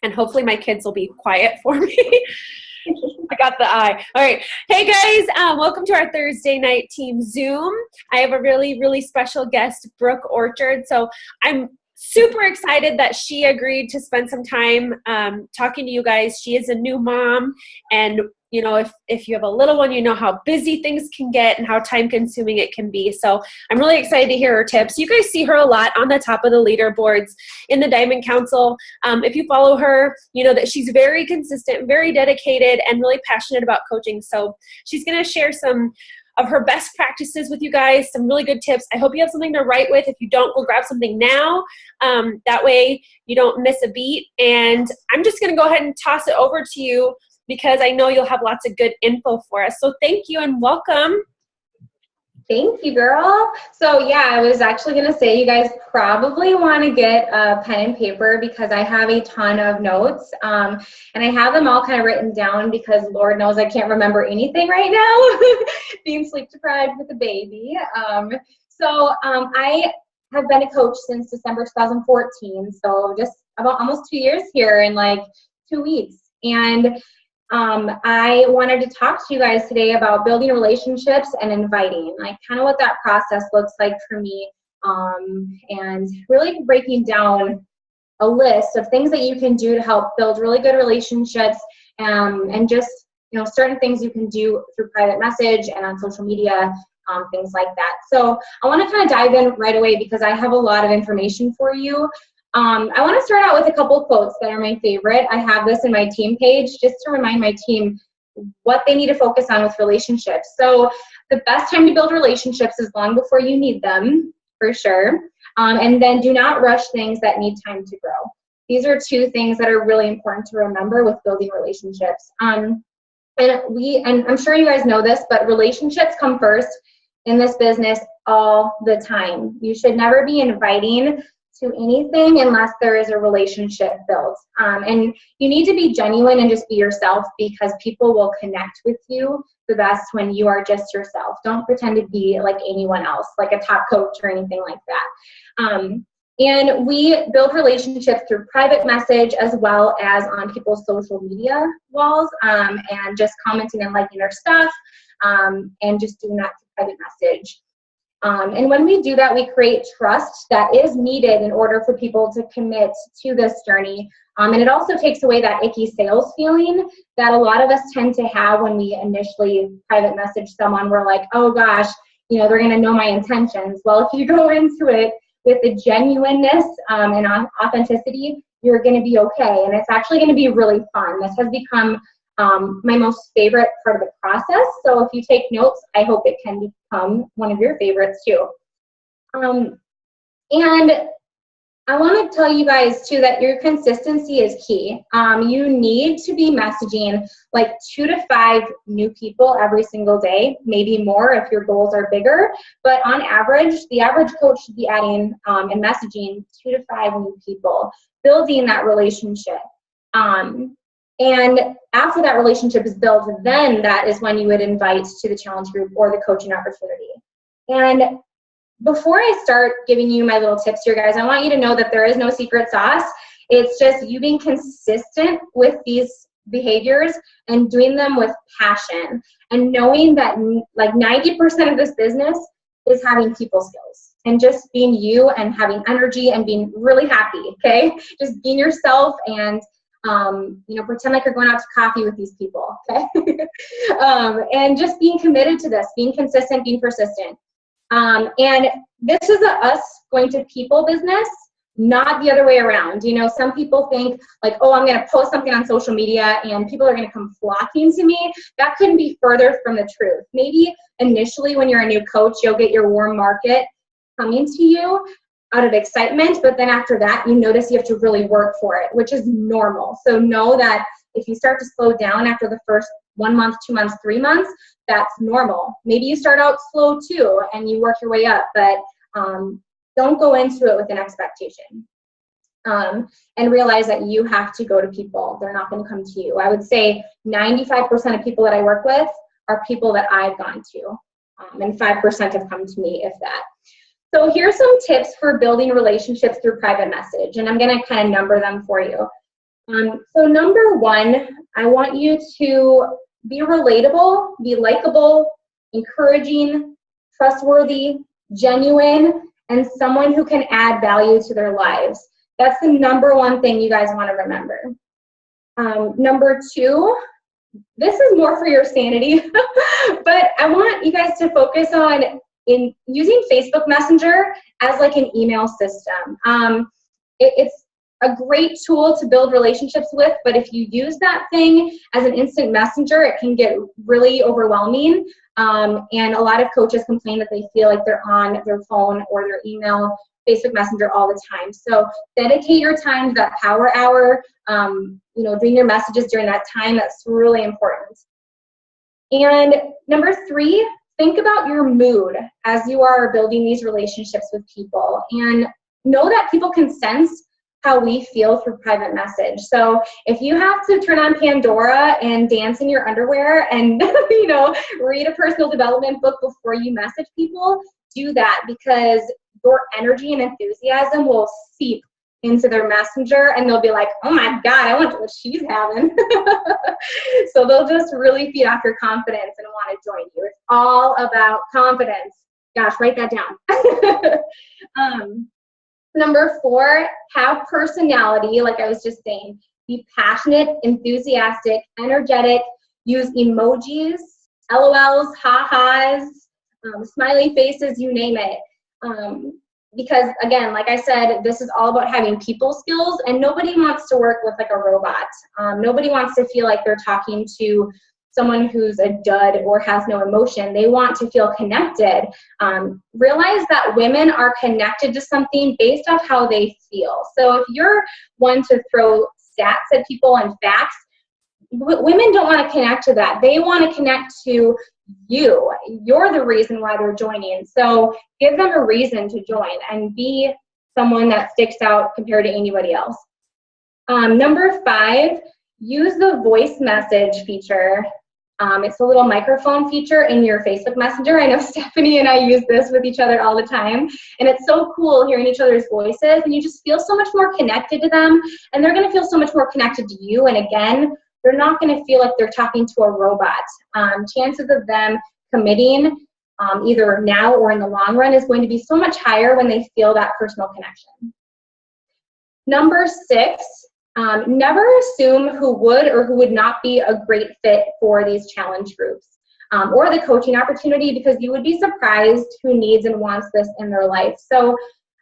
and hopefully my kids will be quiet for me. I got the eye. All right. Hey guys, welcome to our Thursday night team Zoom. I have a really, really special guest, Brooke Orchard. So I'm super excited that she agreed to spend some time talking to you guys. She is a new mom, and you know, if you have a little one, you know how busy things can get and how time consuming it can be. So I'm really excited to hear her tips. You guys see her a lot on the top of the leaderboards in the Diamond Council. If you follow her, you know that she's very consistent, very dedicated, and really passionate about coaching. So she's going to share some of her best practices with you guys, some really good tips. I hope you have something to write with. If you don't, go grab something now. That way you don't miss a beat. And I'm just going to go ahead and toss it over to you, because I know you'll have lots of good info for us. So thank you and welcome. Thank you, girl. So yeah, I was actually going to say you guys probably want to get a pen and paper, because I have a ton of notes, and I have them all kind of written down because Lord knows I can't remember anything right now, being sleep deprived with a baby. I have been a coach since December 2014, so just about almost 2 years here in like 2 weeks. And I wanted to talk to you guys today about building relationships and inviting, like kind of what that process looks like for me, and really breaking down a list of things that you can do to help build really good relationships, and just, you know, certain things you can do through private message and on social media, things like that. So I want to kind of dive in right away because I have a lot of information for you. I want to start out with a couple of quotes that are my favorite. I have this in my team page just to remind my team what they need to focus on with relationships. So the best time to build relationships is long before you need them, for sure. And then do not rush things that need time to grow. These are two things that are really important to remember with building relationships. And I'm sure you guys know this, but relationships come first in this business all the time. You should never be inviting to anything unless there is a relationship built. And you need to be genuine and just be yourself, because people will connect with you the best when you are just yourself. Don't pretend to be like anyone else, like a top coach or anything like that. And we build relationships through private message as well as on people's social media walls, and just commenting and liking their stuff, and just doing that through private message. And when we do that, we create trust that is needed in order for people to commit to this journey. And it also takes away that icky sales feeling that a lot of us tend to have when we initially private message someone. We're like, oh gosh, you know, they're going to know my intentions. Well, if you go into it with the genuineness and authenticity, you're going to be okay. And it's actually going to be really fun. This has become my most favorite part of the process. So if you take notes, I hope it can become one of your favorites too. And I want to tell you guys too that your consistency is key. You need to be messaging like 2 to 5 new people every single day, maybe more if your goals are bigger. But on average, the average coach should be adding and messaging 2 to 5 new people, building that relationship. And after that relationship is built, then that is when you would invite to the challenge group or the coaching opportunity. And before I start giving you my little tips here, guys, I want you to know that there is no secret sauce. It's just you being consistent with these behaviors and doing them with passion, and knowing that like 90% of this business is having people skills and just being you and having energy and being really happy, okay? Just being yourself and you know, pretend like you're going out to coffee with these people, okay? And just being committed to this, being consistent, being persistent. And this is us going to people business, not the other way around. You know, some people think like, oh, I'm going to post something on social media and people are going to come flocking to me. That couldn't be further from the truth. Maybe initially when you're a new coach, you'll get your warm market coming to you out of excitement, but then after that, you notice you have to really work for it, which is normal. So know that if you start to slow down after the first 1 month, 2 months, 3 months, that's normal. Maybe you start out slow too, and you work your way up, but don't go into it with an expectation. And realize that you have to go to people. They're not going to come to you. I would say 95% of people that I work with are people that I've gone to, and 5% have come to me, if that. So here's some tips for building relationships through private message, and I'm going to kind of number them for you. So number one, I want you to be relatable, be likable, encouraging, trustworthy, genuine, and someone who can add value to their lives. That's the number one thing you guys want to remember. Number two, this is more for your sanity, but I want you guys to focus on in using Facebook Messenger as like an email system. It's a great tool to build relationships with, but if you use that thing as an instant messenger, it can get really overwhelming. And a lot of coaches complain that they feel like they're on their phone or their email, Facebook Messenger all the time. So dedicate your time to that power hour, doing your messages during that time. That's really important. And number three, think about your mood as you are building these relationships with people, and know that people can sense how we feel through private message. So if you have to turn on Pandora and dance in your underwear and read a personal development book before you message people, do that, because your energy and enthusiasm will seep into their messenger and they'll be like, oh my God, I wonder what she's having. So they'll just really feed off your confidence and want to join you. It's all about confidence. Gosh, write that down. Number four, have personality, like I was just saying. Be passionate, enthusiastic, energetic, use emojis, LOLs, ha-has, smiley faces, you name it. Because again, like I said, this is all about having people skills, and nobody wants to work with like a robot. Nobody wants to feel like they're talking to someone who's a dud or has no emotion. They want to feel connected. Realize that women are connected to something based off how they feel. So if you're one to throw stats at people and facts, women don't want to connect to that. They want to connect to you. You're the reason why they're joining. So give them a reason to join and be someone that sticks out compared to anybody else. Number five, use the voice message feature. It's a little microphone feature in your Facebook Messenger. I know Stephanie and I use this with each other all the time, and it's so cool hearing each other's voices, and you just feel so much more connected to them, and they're going to feel so much more connected to you. And again, they're not going to feel like they're talking to a robot. Chances of them committing either now or in the long run is going to be so much higher when they feel that personal connection. Number six, never assume who would or who would not be a great fit for these challenge groups or the coaching opportunity, because you would be surprised who needs and wants this in their life. So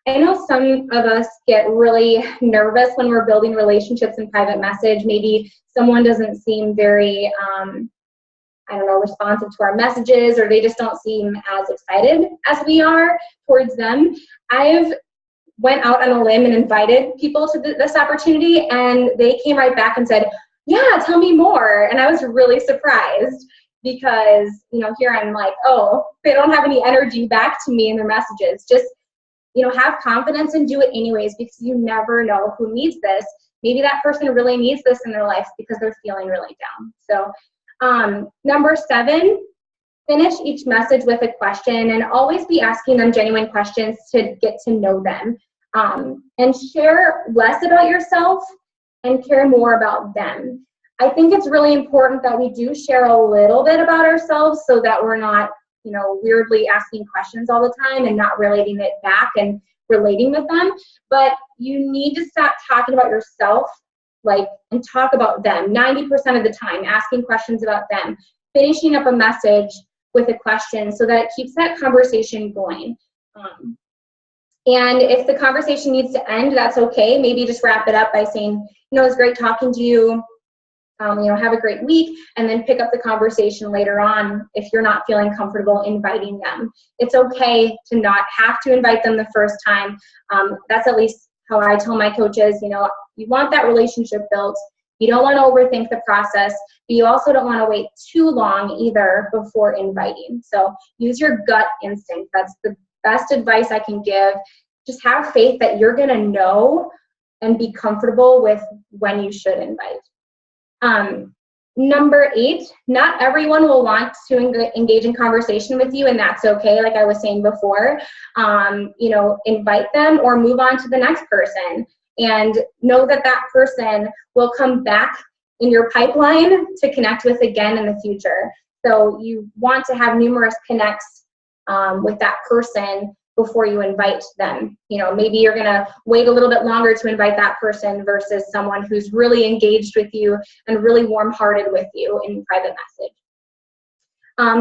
I know some of us get really nervous when we're building relationships in private message. Maybe someone doesn't seem very, responsive to our messages, or they just don't seem as excited as we are towards them. I've went out on a limb and invited people to this opportunity, and they came right back and said, yeah, tell me more. And I was really surprised because, here I'm like, oh, they don't have any energy back to me in their messages. Just, have confidence and do it anyways, because you never know who needs this. Maybe that person really needs this in their life because they're feeling really down. So number seven, finish each message with a question, and always be asking them genuine questions to get to know them. And share less about yourself and care more about them. I think it's really important that we do share a little bit about ourselves so that we're not, weirdly asking questions all the time and not relating it back and relating with them. But you need to stop talking about yourself, and talk about them 90% of the time, asking questions about them, finishing up a message with a question so that it keeps that conversation going. And if the conversation needs to end, that's okay. Maybe just wrap it up by saying, it was great talking to you. Have a great week, and then pick up the conversation later on if you're not feeling comfortable inviting them. It's okay to not have to invite them the first time. That's at least how I tell my coaches, you want that relationship built. You don't want to overthink the process, but you also don't want to wait too long either before inviting. So use your gut instinct. That's the best advice I can give. Just have faith that you're going to know and be comfortable with when you should invite. Number 8, not everyone will want to engage in conversation with you, and that's okay. Like I was saying before, invite them or move on to the next person. and know that that person will come back in your pipeline to connect with again in the future. So you want to have numerous connects with that person before you invite them. You know, maybe you're gonna wait a little bit longer to invite that person versus someone who's really engaged with you and really warm-hearted with you in private message.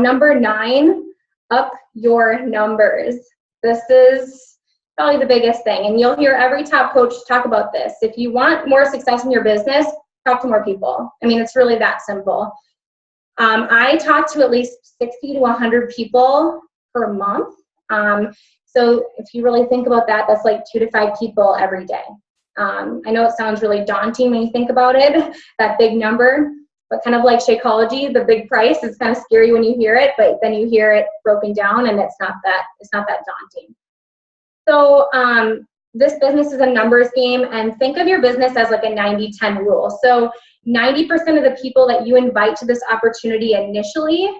Number 9, up your numbers. This is probably the biggest thing, and you'll hear every top coach talk about this. If you want more success in your business, talk to more people. I mean, it's really that simple. I talk to at least 60 to 100 people per month. So if you really think about that, that's like 2 to 5 people every day. I know it sounds really daunting when you think about it, that big number, but kind of like Shakeology, the big price, is kind of scary when you hear it, but then you hear it broken down and it's not that daunting. So this business is a numbers game, and think of your business as like a 90-10 rule. So 90% of the people that you invite to this opportunity initially,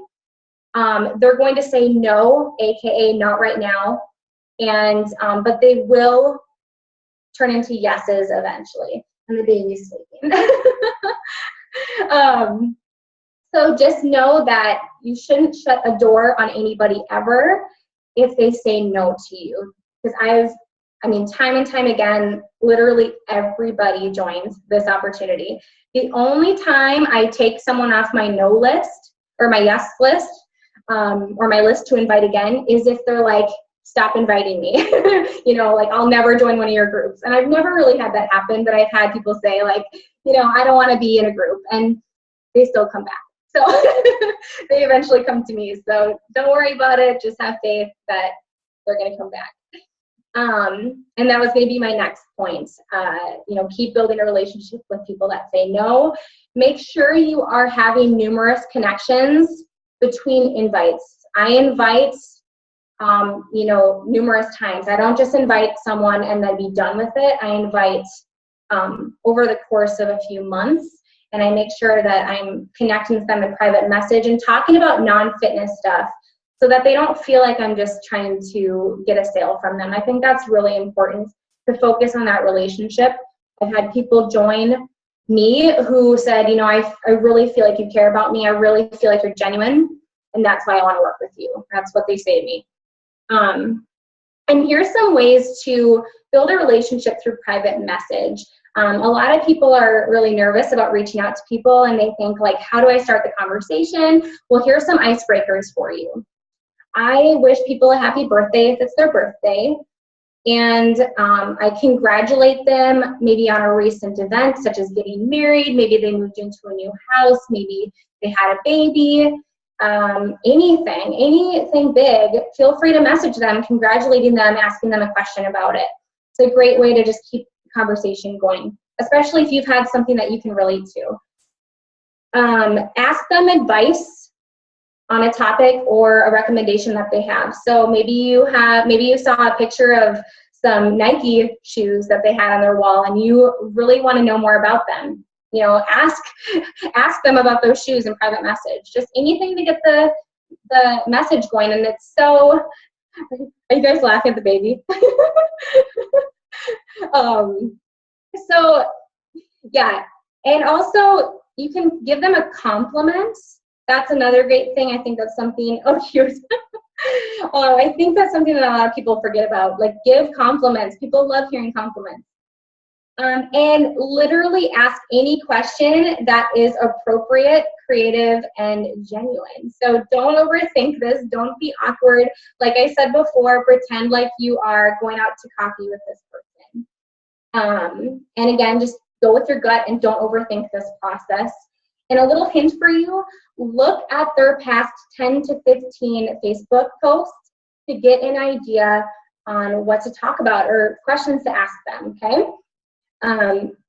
they're going to say no, aka not right now, and but they will turn into yeses eventually. And the baby's sleeping. So just know that you shouldn't shut a door on anybody ever if they say no to you. Because time and time again, literally everybody joins this opportunity. The only time I take someone off my no list or my yes list, or my list to invite again, is if they're like, stop inviting me. You know, like, I'll never join one of your groups. And I've never really had that happen, but I've had people say like, you know, I don't want to be in a group, and they still come back. So they eventually come to me. So don't worry about it. Just have faith that they're going to come back. And that was maybe my next point. You know, keep building a relationship with people that say no. Make sure you are having numerous connections between invites. I invite, you know, numerous times. I don't just invite someone and then be done with it. I invite over the course of a few months, and I make sure that I'm connecting with them in private message and talking about non-fitness stuff, so that they don't feel like I'm just trying to get a sale from them. I think that's really important, to focus on that relationship. I've had people join me who said, you know, I really feel like you care about me. I really feel like you're genuine, and that's why I want to work with you. That's what they say to me. And here's some ways to build a relationship through private message. A lot of people are really nervous about reaching out to people, and they think like, how do I start the conversation? Well, here's some icebreakers for you. I wish people a happy birthday if it's their birthday. And I congratulate them maybe on a recent event, such as getting married. Maybe they moved into a new house. Maybe they had a baby. Anything big, feel free to message them, congratulating them, asking them a question about it. It's a great way to just keep the conversation going, especially if you've had something that you can relate to. Ask them advice on a topic or a recommendation that they have. So maybe you saw a picture of some Nike shoes that they had on their wall, and you really want to know more about them. You know, ask them about those shoes in private message. Just anything to get the message going. And it's so, are you guys laughing at the baby? So yeah, and also you can give them a compliment. That's another great thing. I think that's something, oh cute. I think that's something that a lot of people forget about. Like, give compliments. People love hearing compliments. And literally ask any question that is appropriate, creative, and genuine. So don't overthink this. Don't be awkward. Like I said before, pretend like you are going out to coffee with this person. And again, just go with your gut and don't overthink this process. And a little hint for you, look at their past 10 to 15 Facebook posts to get an idea on what to talk about or questions to ask them, okay?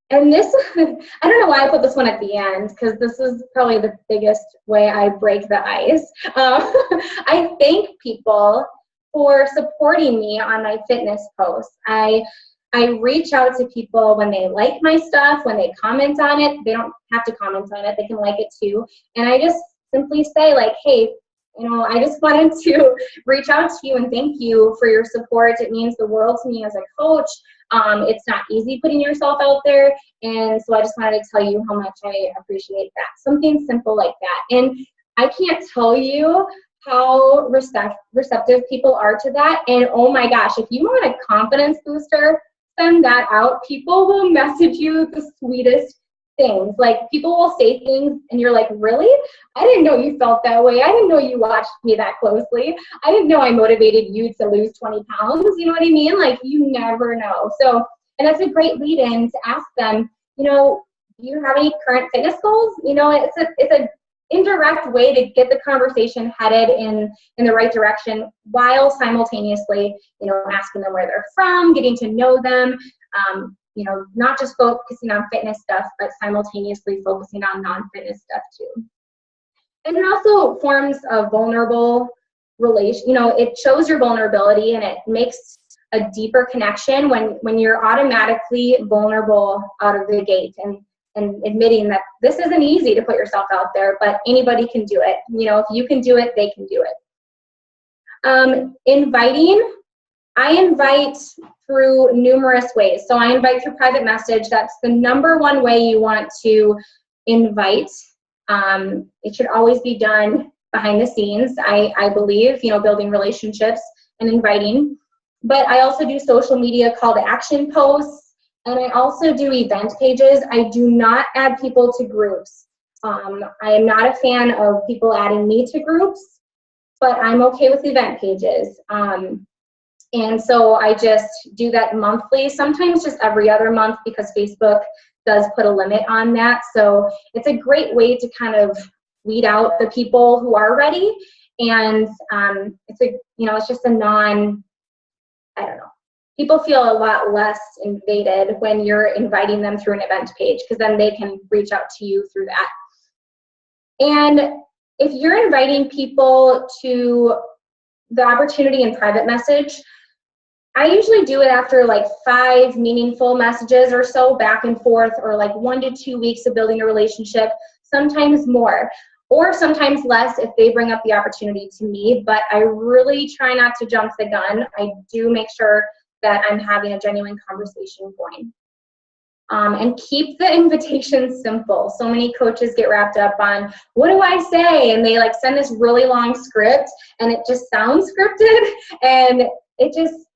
And this, I don't know why I put this one at the end, because this is probably the biggest way I break the ice. I thank people for supporting me on my fitness posts. I reach out to people when they like my stuff, when they comment on it. They don't have to comment on it, they can like it too. And I just simply say like, hey, you know, I just wanted to reach out to you and thank you for your support. It means the world to me as a coach. It's not easy putting yourself out there. And so I just wanted to tell you how much I appreciate that. Something simple like that. And I can't tell you how receptive people are to that. And oh my gosh, if you want a confidence booster, send that out. People will message you the sweetest things. Like, people will say things and you're like, really? I didn't know you felt that way. I didn't know you watched me that closely. I didn't know I motivated you to lose 20 pounds. You know what I mean? Like, you never know. So, and that's a great lead in to ask them, you know, do you have any current fitness goals? You know, it's a indirect way to get the conversation headed in the right direction, while simultaneously, you know, asking them where they're from, getting to know them, you know, not just focusing on fitness stuff, but simultaneously focusing on non-fitness stuff too. And it also forms a vulnerable relation, you know, it shows your vulnerability, and it makes a deeper connection when you're automatically vulnerable out of the gate, and admitting that this isn't easy to put yourself out there, but anybody can do it. You know, if you can do it, they can do it. Inviting, I invite through numerous ways. So I invite through private message. That's the number one way you want to invite. It should always be done behind the scenes, I believe, you know, building relationships and inviting. But I also do social media call to action posts. And I also do event pages. I do not add people to groups. I am not a fan of people adding me to groups, but I'm okay with event pages. And so I just do that monthly, sometimes just every other month, because Facebook does put a limit on that. So it's a great way to kind of weed out the people who are ready. And it's just a I don't know. People feel a lot less invaded when you're inviting them through an event page, because then they can reach out to you through that. And if you're inviting people to the opportunity in private message, I usually do it after like 5 meaningful messages or so, back and forth, or like 1 to 2 weeks of building a relationship, sometimes more, or sometimes less if they bring up the opportunity to me. But I really try not to jump the gun. I do make sure that I'm having a genuine conversation going. And keep the invitation simple. So many coaches get wrapped up on, what do I say? And they like send this really long script, and it just sounds scripted, and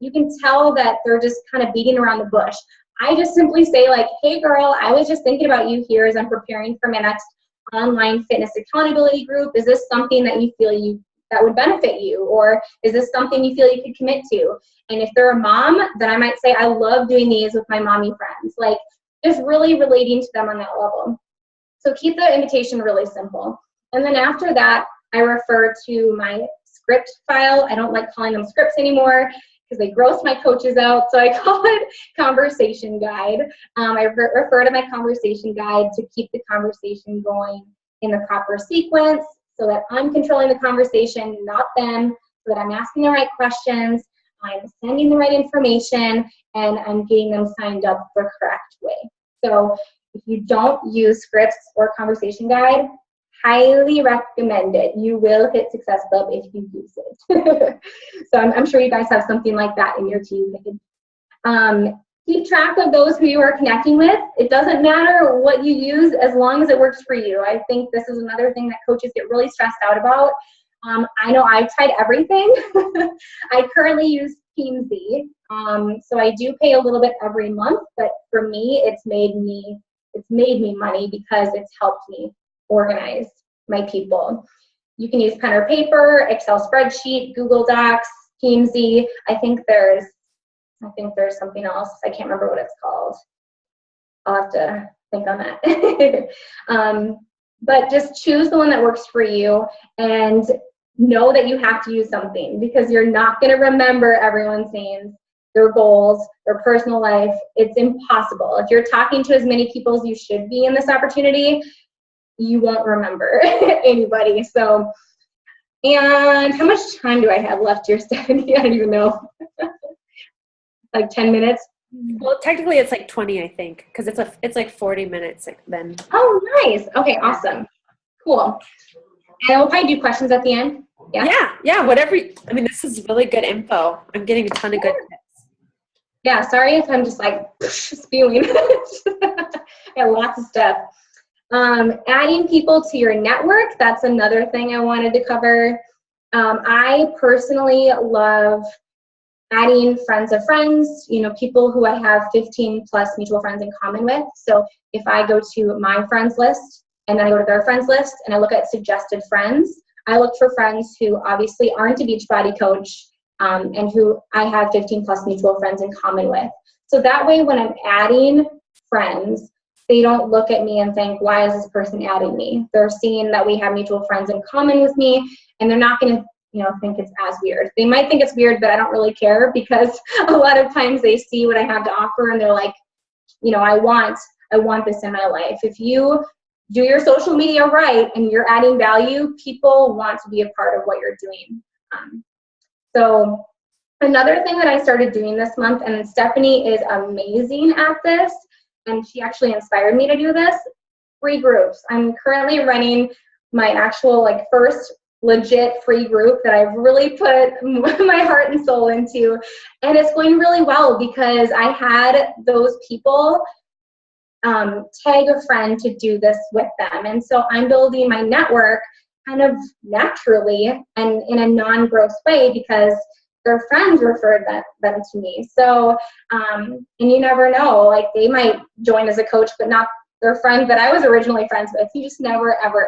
you can tell that they're just kind of beating around the bush. I just simply say, like, hey girl, I was just thinking about you here as I'm preparing for my next online fitness accountability group. Is this something that you feel that would benefit you? Or is this something you feel you could commit to? And if they're a mom, then I might say, I love doing these with my mommy friends. Like, just really relating to them on that level. So keep the invitation really simple. And then after that, I refer to my script file. I don't like calling them scripts anymore because they gross my coaches out. So I call it conversation guide. I refer to my conversation guide to keep the conversation going in the proper sequence, so that I'm controlling the conversation, not them, so that I'm asking the right questions, I'm sending the right information, and I'm getting them signed up the correct way. So if you don't use scripts or conversation guide, highly recommend it. You will hit Success Club if you use it. So I'm sure you guys have something like that in your team. Keep track of those who you are connecting with. It doesn't matter what you use as long as it works for you. I think this is another thing that coaches get really stressed out about. I know I've tried everything. I currently use TeamZ. So I do pay a little bit every month, but for me, it's made me money because it's helped me organize my people. You can use pen or paper, Excel spreadsheet, Google Docs, TeamZ. I think there's something else. I can't remember what it's called. I'll have to think on that. But just choose the one that works for you, and know that you have to use something, because you're not going to remember everyone's names, their goals, their personal life. It's impossible. If you're talking to as many people as you should be in this opportunity, you won't remember anybody. So, and how much time do I have left here, Stephanie? I don't even know. Like 10 minutes? Well, technically it's like 20, I think, because it's like 40 minutes then. Oh, nice. Okay, awesome. Cool. And we'll probably do questions at the end. Yeah, whatever. I mean, this is really good info. I'm getting a ton of good tips. Yeah, sorry if I'm just like spewing. I got lots of stuff. Adding people to your network, that's another thing I wanted to cover. I personally love adding friends of friends, people who I have 15 plus mutual friends in common with. So if I go to my friends list and then I go to their friends list and I look at suggested friends, I look for friends who obviously aren't a Beachbody coach and who I have 15 plus mutual friends in common with. So that way when I'm adding friends, they don't look at me and think, why is this person adding me? They're seeing that we have mutual friends in common with me, and they're not going to think it's as weird. They might think it's weird, but I don't really care, because a lot of times they see what I have to offer and they're like, I want this in my life. If you do your social media right and you're adding value, people want to be a part of what you're doing. So another thing that I started doing this month, and Stephanie is amazing at this, and she actually inspired me to do this, free groups. I'm currently running my actual first legit free group that I've really put my heart and soul into, and it's going really well because I had those people tag a friend to do this with them, and so I'm building my network kind of naturally and in a non-gross way because their friends referred them to me. So and you never know, they might join as a coach but not their friend that I was originally friends with. You just never ever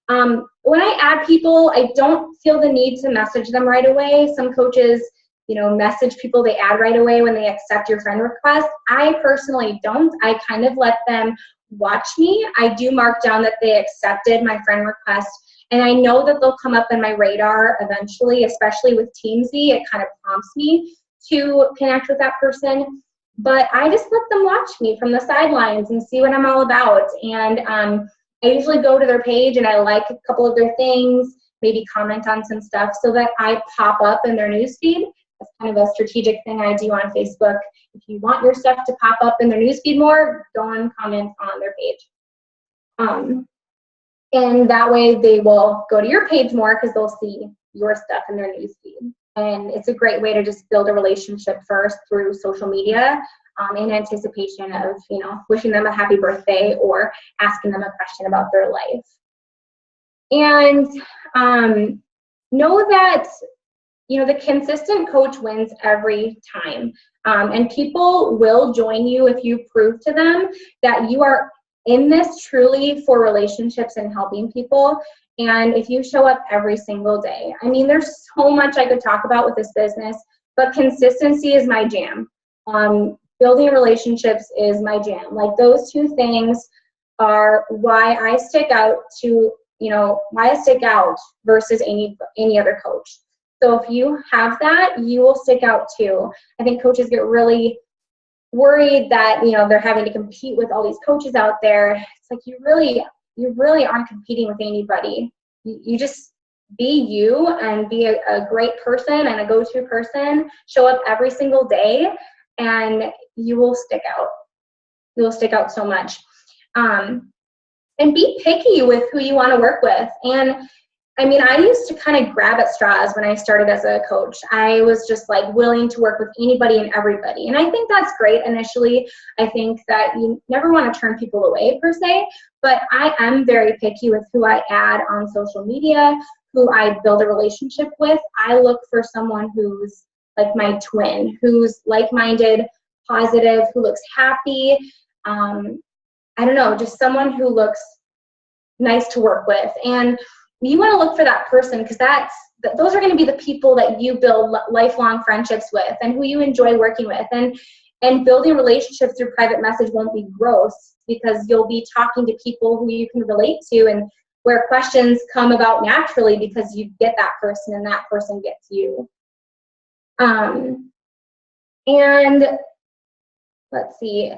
know. When I add people, I don't feel the need to message them right away. Some coaches, message people they add right away when they accept your friend request. I personally don't. I kind of let them watch me. I do mark down that they accepted my friend request, and I know that they'll come up in my radar eventually, especially with Teamsy. It kind of prompts me to connect with that person. But I just let them watch me from the sidelines and see what I'm all about. And I usually go to their page and I like a couple of their things, maybe comment on some stuff so that I pop up in their newsfeed. That's kind of a strategic thing I do on Facebook. If you want your stuff to pop up in their newsfeed more, go and comment on their page. And that way they will go to your page more because they'll see your stuff in their newsfeed. And it's a great way to just build a relationship first through social media in anticipation of, wishing them a happy birthday or asking them a question about their life. And know that, the consistent coach wins every time. And people will join you if you prove to them that you are in this truly for relationships and helping people. And if you show up every single day, there's so much I could talk about with this business, but consistency is my jam. Building relationships is my jam. Those two things are why I stick out versus any other coach. So if you have that, you will stick out too. I think coaches get really worried that, they're having to compete with all these coaches out there. It's you really aren't competing with anybody. You just be you and be a great person and a go-to person. Show up every single day and you will stick out. You will stick out so much. And be picky with who you want to work with. And I used to kind of grab at straws when I started as a coach. I was just willing to work with anybody and everybody. And I think that's great initially. I think that you never want to turn people away per se, but I am very picky with who I add on social media, who I build a relationship with. I look for someone who's like my twin, who's like-minded, positive, who looks happy. I don't know, just someone who looks nice to work with. And you want to look for that person because those are going to be the people that you build lifelong friendships with and who you enjoy working with. And building relationships through private message won't be gross because you'll be talking to people who you can relate to and where questions come about naturally because you get that person and that person gets you. And let's see,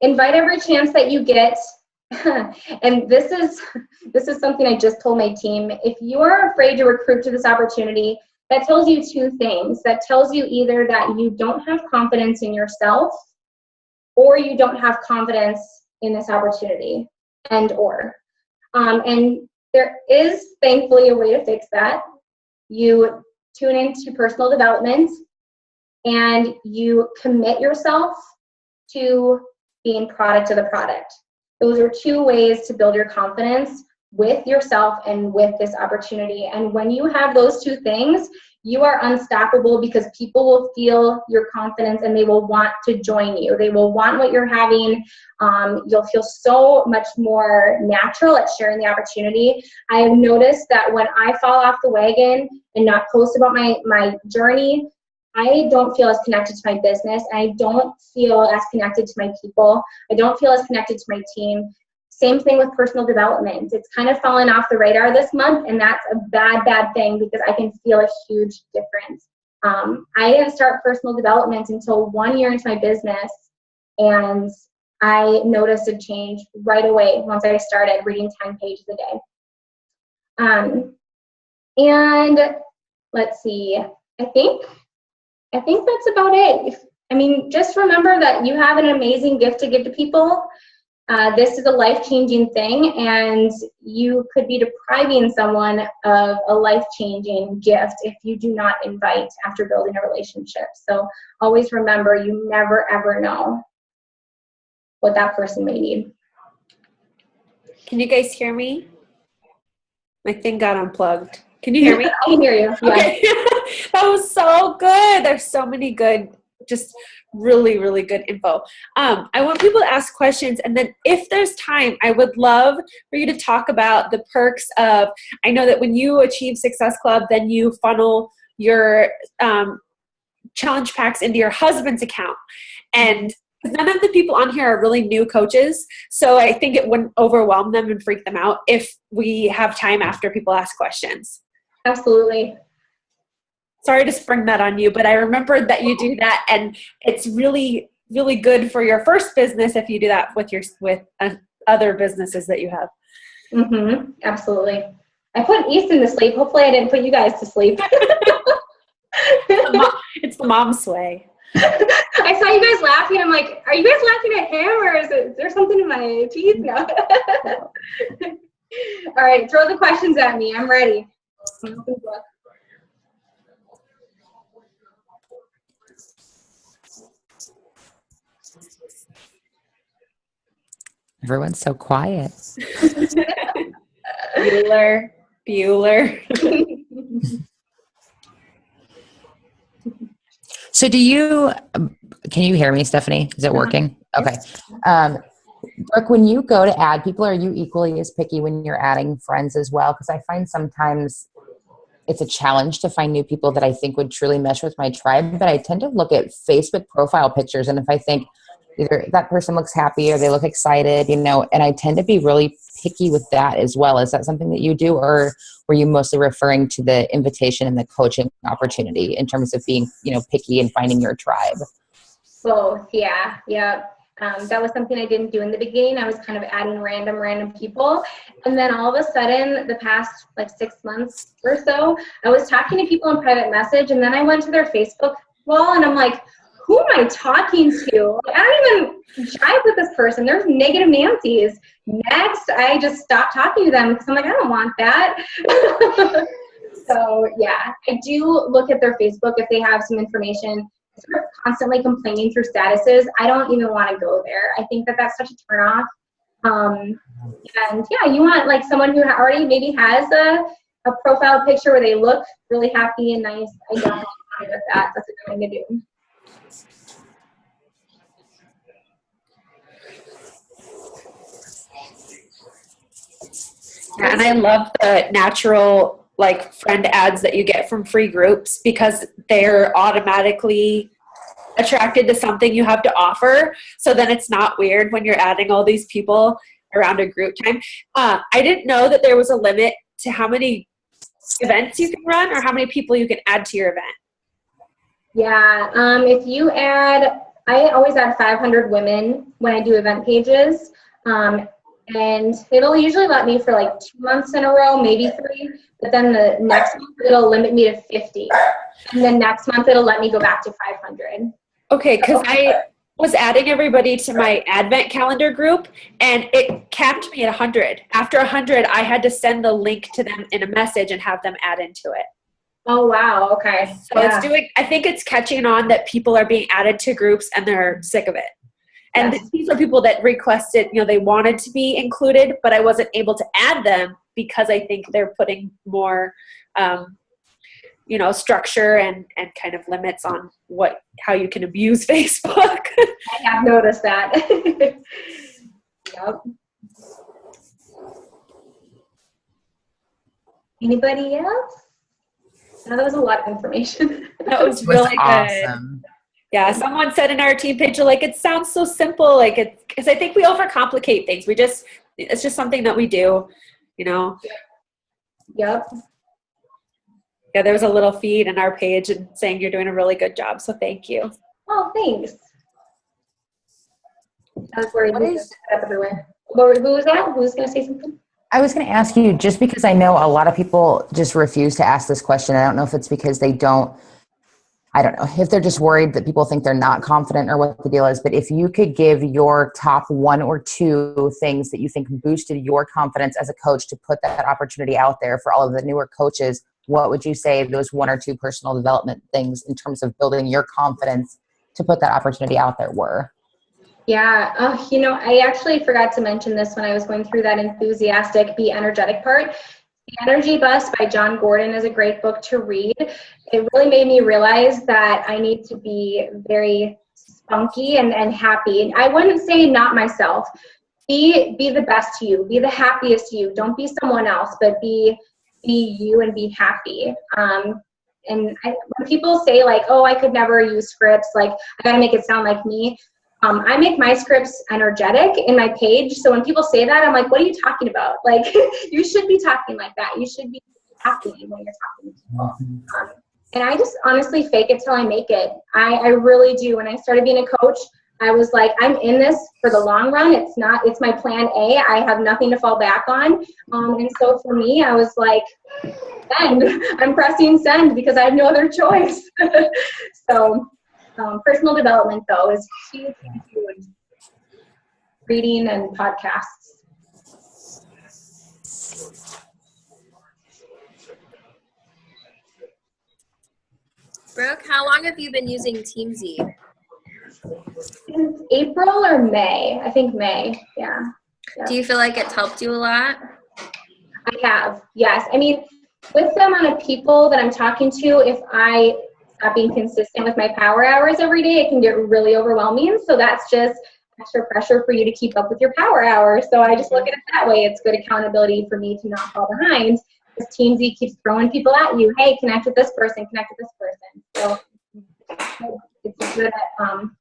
invite every chance that you get. And this is something I just told my team. If you are afraid to recruit to this opportunity, that tells you two things. That tells you either that you don't have confidence in yourself or you don't have confidence in this opportunity, and there is thankfully a way to fix that. You tune into personal development and you commit yourself to being product of the product. Those are two ways to build your confidence with yourself and with this opportunity. And when you have those two things, you are unstoppable, because people will feel your confidence and they will want to join you. They will want what you're having. You'll feel so much more natural at sharing the opportunity. I have noticed that when I fall off the wagon and not post about my journey, I don't feel as connected to my business. I don't feel as connected to my people. I don't feel as connected to my team. Same thing with personal development. It's kind of fallen off the radar this month, and that's a bad thing, because I can feel a huge difference. I didn't start personal development until 1 year into my business, and I noticed a change right away once I started reading 10 pages a day. And let's see, I think that's about it. I mean, just remember that you have an amazing gift to give to people. This is a life-changing thing, and you could be depriving someone of a life-changing gift if you do not invite after building a relationship. So always remember, you never, ever know what that person may need. Can you guys hear me? My thing got unplugged. Can you hear me? I can hear you. Yeah. Okay. That was so good. There's so many good, just really, really good info. I want people to ask questions, and then if there's time, I would love for you to talk about the perks of, I know that when you achieve Success Club, then you funnel your challenge packs into your husband's account. And none of the people on here are really new coaches, so I think it wouldn't overwhelm them and freak them out if we have time after people ask questions. Absolutely. Sorry to spring that on you, but I remembered that you do that, and it's really, really good for your first business if you do that with other businesses that you have. Mm-hmm. Absolutely. I put Easton to sleep. Hopefully I didn't put you guys to sleep. It's the mom's way. I saw you guys laughing. I'm like, are you guys laughing at him, or is there something in my teeth? No. All right, throw the questions at me. I'm ready. Everyone's so quiet. Bueller. So can you hear me, Stephanie? Is it working? Okay. Brooke, when you go to add people, are you equally as picky when you're adding friends as well? Because I find sometimes it's a challenge to find new people that I think would truly mesh with my tribe, but I tend to look at Facebook profile pictures, and if I think either that person looks happy or they look excited, and I tend to be really picky with that as well. Is that something that you do, or were you mostly referring to the invitation and the coaching opportunity in terms of being, picky and finding your tribe? Both, yeah. That was something I didn't do in the beginning. I was kind of adding random people. And then all of a sudden, the past 6 months or so, I was talking to people in private message, and then I went to their Facebook wall, and I'm like, who am I talking to? I don't even jive with this person. There's negative Nancy's. Next, I just stopped talking to them because I'm like, I don't want that. So, yeah, I do look at their Facebook if they have some information. If they're constantly complaining through statuses, I don't even want to go there. I think that that's such a turnoff. And, yeah, you want someone who already maybe has a profile picture where they look really happy and nice. I don't want to with that. That's a good thing to do. Yeah, and I love the natural friend ads that you get from free groups, because they're automatically attracted to something you have to offer. So then it's not weird when you're adding all these people around a group time. I didn't know that there was a limit to how many events you can run or how many people you can add to your event. Yeah, if you I always add 500 women when I do event pages. And it'll usually let me for 2 months in a row, maybe 3. But then the next month, it'll limit me to 50. And then next month, it'll let me go back to 500. Okay, because I was adding everybody to my Advent calendar group, and it capped me at 100. After 100, I had to send the link to them in a message and have them add into it. Oh, wow. Okay. So it's doing, I think it's catching on that people are being added to groups and they're sick of it. And Yes. these are people that requested, they wanted to be included, but I wasn't able to add them because I think they're putting more, structure and kind of limits on how you can abuse Facebook. I have noticed that. Yep. Anybody else? No, that was a lot of information. That was really awesome. Good. Yeah, someone said in our team page, it sounds so simple, because I think we overcomplicate things. It's just something that we do, Yep. Yeah, there was a little feed in our page and saying you're doing a really good job, so thank you. Oh, thanks. I was worried everywhere. Who was that? Who was going to say something? I was going to ask you, just because I know a lot of people just refuse to ask this question. I don't know if it's because I don't know if they're just worried that people think they're not confident or what the deal is, but if you could give your top 1 or 2 things that you think boosted your confidence as a coach to put that opportunity out there for all of the newer coaches, what would you say those 1 or 2 personal development things in terms of building your confidence to put that opportunity out there were? Yeah. I actually forgot to mention this when I was going through that enthusiastic, be energetic part. The Energy Bus by John Gordon is a great book to read. It really made me realize that I need to be very spunky and happy. I wouldn't say not myself. Be the best you. Be the happiest you. Don't be someone else, but be you and be happy. When people say oh, I could never use scripts, I gotta make it sound like me. I make my scripts energetic in my page. So when people say that, I'm like, what are you talking about? You should be talking like that. You should be happy when you're talking to people. And I just honestly fake it till I make it. I really do. When I started being a coach, I was like, I'm in this for the long run. It's my plan A. I have nothing to fall back on. And so for me, I was like, send. I'm pressing send because I have no other choice. So personal development, though, is huge. Reading and podcasts. Brooke, how long have you been using Teamsy? Since April or May? I think May, yeah. Do you feel like it's helped you a lot? I have, yes. I mean, with the amount of people that I'm talking to, if I stop being consistent with my power hours every day, it can get really overwhelming. So that's just extra pressure for you to keep up with your power hours. So I just look at it that way. It's good accountability for me to not fall behind. Because Teamsy keeps throwing people at you. Hey, connect with this person, connect with this person. So it's good at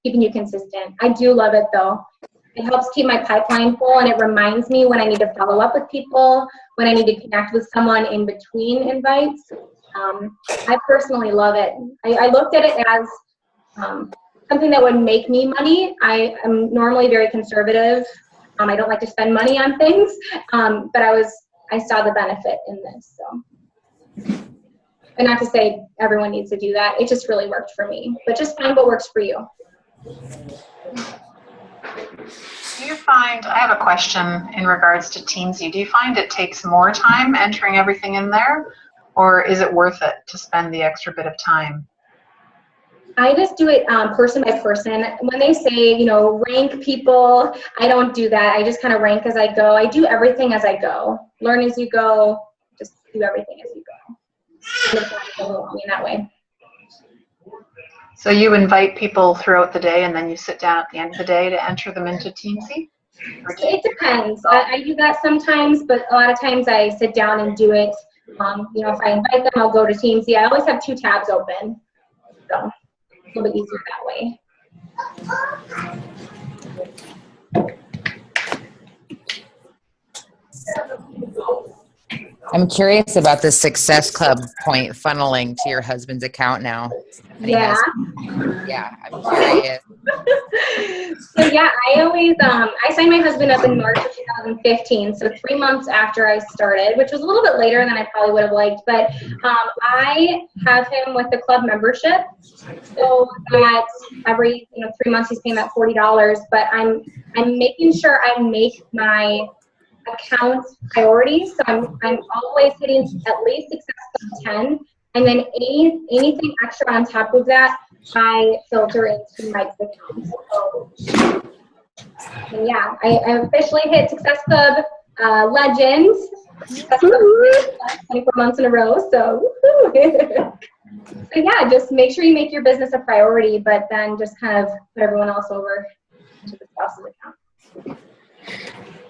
keeping you consistent. I do love it, though. It helps keep my pipeline full, and it reminds me when I need to follow up with people, when I need to connect with someone in between invites. I personally love it. I looked at it as something that would make me money. I am normally very conservative. I don't like to spend money on things, but I saw the benefit in this. So, and not to say everyone needs to do that. It just really worked for me. But just find what works for you. Do you find, I have a question in regards to Teamsy. Do you find it takes more time entering everything in there, or is it worth it to spend the extra bit of time? I just do it person by person. When they say, rank people, I don't do that. I just kind of rank as I go. I do everything as I go. Learn as you go. Just do everything as you go. In that way. So you invite people throughout the day, and then you sit down at the end of the day to enter them into Teamsy? It depends. I do that sometimes, but a lot of times I sit down and do it. If I invite them, I'll go to Teamsy. I always have 2 tabs open, so it's a little bit easier that way. I'm curious about the Success Club point funneling to your husband's account now. Yeah. I'm curious. So yeah, I always I signed my husband up in March of 2015, so 3 months after I started, which was a little bit later than I probably would have liked, but I have him with the club membership, so that every 3 months he's paying that $40, but I'm making sure I make my account priority, so I'm always hitting at least Success Club 10 And then anything extra on top of that, I filter into Mike's account. So, and yeah, I officially hit Success Club Legend. Success Club 24 months in a row. So, so yeah, just make sure you make your business a priority, but then just kind of put everyone else over into the spouse's account.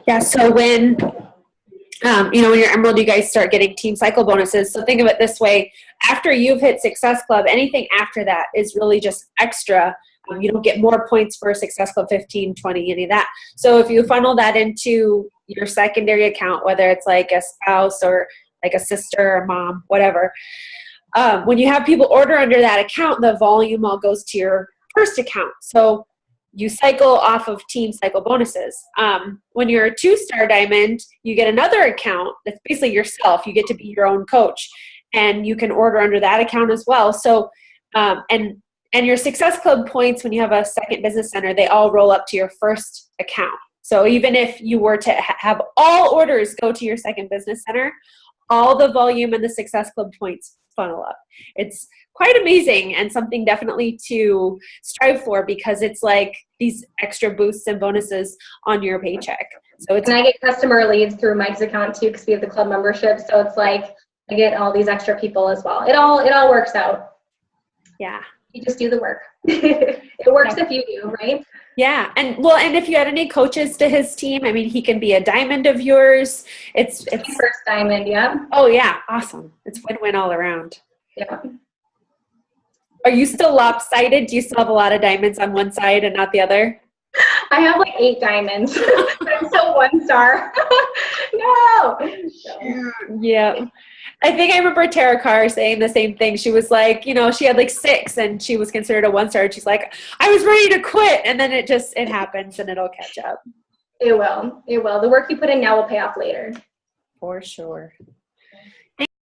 Yeah, so when, when you're Emerald, you guys start getting team cycle bonuses. So think of it this way. After you've hit Success Club, anything after that is really just extra. You don't get more points for Success Club 15, 20, any of that. So if you funnel that into your secondary account, whether it's like a spouse or like a sister or mom, whatever, when you have people order under that account, the volume all goes to your first account. So you cycle off of team cycle bonuses. When you're a 2-star diamond, you get another account that's basically yourself. You get to be your own coach, and you can order under that account as well. So, and your Success Club points, when you have a second business center, they all roll up to your first account. So even if you were to have all orders go to your second business center, all the volume and the Success Club points funnel up. It's quite amazing and something definitely to strive for, because it's like these extra boosts and bonuses on your paycheck. So it's, and I get customer leads through Mike's account too, because we have the club membership. So it's like I get all these extra people as well. It all works out. yeah. You just do the work. It works if you do, right? Yeah. And if you had any coaches to his team, I mean, he can be a diamond of yours. It's first diamond. Yeah. Oh yeah. Awesome. It's win-win all around. Yeah. Are you still lopsided? Do you still have a lot of diamonds on one side and not the other? I have like 8 diamonds. I'm still 1 star. No. Yeah. I think I remember Tara Carr saying the same thing. She was like, she had like 6 and she was considered a 1-star. She's like, I was ready to quit. And then it happens and it'll catch up. It will. The work you put in now will pay off later. For sure.